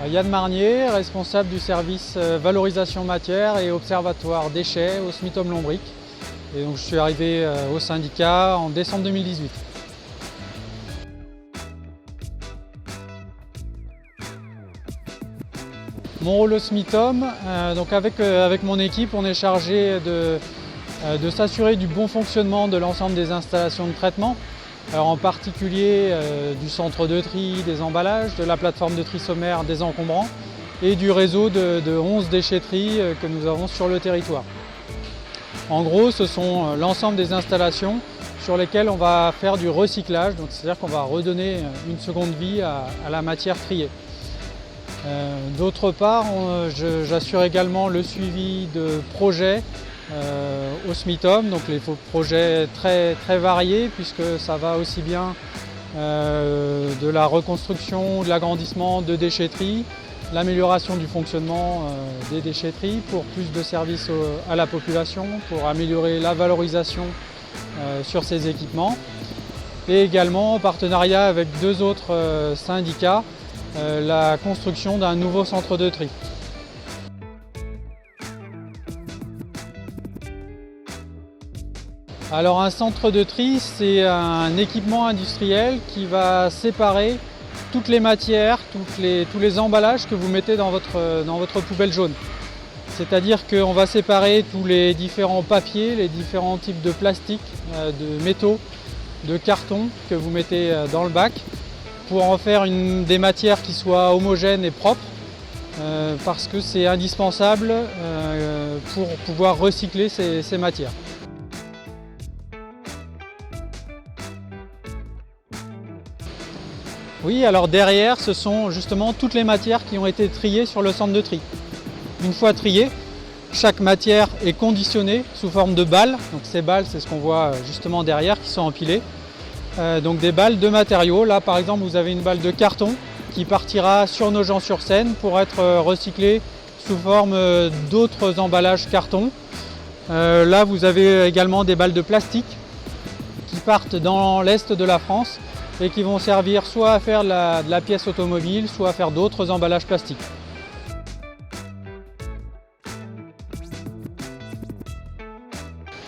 Yann Marnier, responsable du service valorisation matière et observatoire déchets au SMITOM-Lombric. Et donc je suis arrivé au syndicat en décembre 2018. Mon rôle au SMITOM, donc avec mon équipe, on est chargé de s'assurer du bon fonctionnement de l'ensemble des installations de traitement. Alors en particulier du centre de tri des emballages, de la plateforme de tri sommaire des encombrants et du réseau de 11 déchetteries que nous avons sur le territoire. En gros, ce sont l'ensemble des installations sur lesquelles on va faire du recyclage, donc c'est-à-dire qu'on va redonner une seconde vie à la matière triée. D'autre part, j'assure également le suivi de projets au SMITOM, donc les projets très variés puisque ça va aussi bien de la reconstruction, de l'agrandissement de déchetteries, l'amélioration du fonctionnement des déchetteries pour plus de services à la population, pour améliorer la valorisation sur ces équipements et également en partenariat avec deux autres syndicats, la construction d'un nouveau centre de tri. Alors un centre de tri, c'est un équipement industriel qui va séparer toutes les matières, tous les emballages que vous mettez dans votre poubelle jaune. C'est-à-dire qu'on va séparer tous les différents papiers, les différents types de plastique, de métaux, de cartons que vous mettez dans le bac pour en faire des matières qui soient homogènes et propres parce que c'est indispensable pour pouvoir recycler ces matières. Oui, alors derrière, ce sont justement toutes les matières qui ont été triées sur le centre de tri. Une fois triées, chaque matière est conditionnée sous forme de balles. Donc ces balles, c'est ce qu'on voit justement derrière, qui sont empilées. Donc des balles de matériaux. Là, par exemple, vous avez une balle de carton qui partira sur Nogent-sur-Seine pour être recyclée sous forme d'autres emballages carton. Là, vous avez également des balles de plastique qui partent dans l'est de la France et qui vont servir soit à faire de la pièce automobile, soit à faire d'autres emballages plastiques.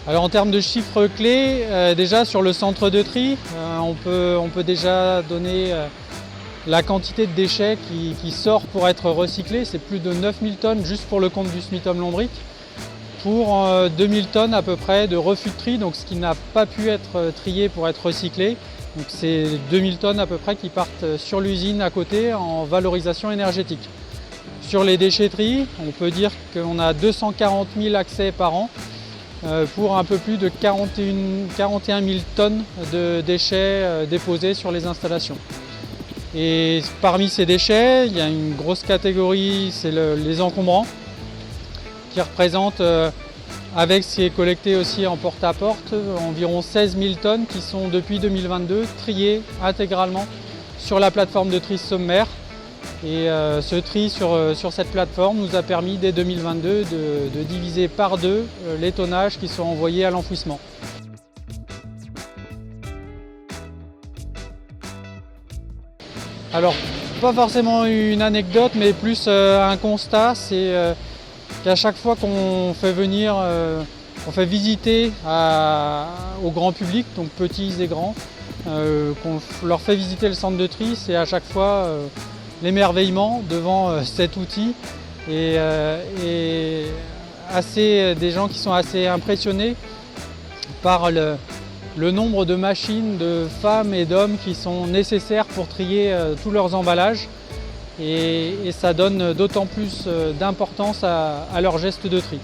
Alors en termes de chiffres clés, déjà sur le centre de tri, on peut déjà donner la quantité de déchets qui sort pour être recyclé. C'est plus de 9000 tonnes juste pour le compte du SMITOM-Lombric, pour 2000 tonnes à peu près de refus de tri, donc ce qui n'a pas pu être trié pour être recyclé. Donc c'est 2000 tonnes à peu près qui partent sur l'usine à côté en valorisation énergétique. Sur les déchetteries, on peut dire qu'on a 240 000 accès par an pour un peu plus de 41 000 tonnes de déchets déposés sur les installations. Et parmi ces déchets, il y a une grosse catégorie, c'est les encombrants, qui représentent avec ce qui est collecté aussi en porte-à-porte, environ 16 000 tonnes qui sont depuis 2022 triées intégralement sur la plateforme de tri sommaire. Et ce tri sur cette plateforme nous a permis dès 2022 de diviser par deux les tonnages qui sont envoyés à l'enfouissement. Alors, pas forcément une anecdote, mais plus un constat, c'est qu'à chaque fois qu'on fait venir, on fait visiter au grand public, donc petits et grands, qu'on leur fait visiter le centre de tri, c'est à chaque fois l'émerveillement devant cet outil et des gens qui sont assez impressionnés par le nombre de machines, de femmes et d'hommes qui sont nécessaires pour trier tous leurs emballages. Et ça donne d'autant plus d'importance à leur geste de tri.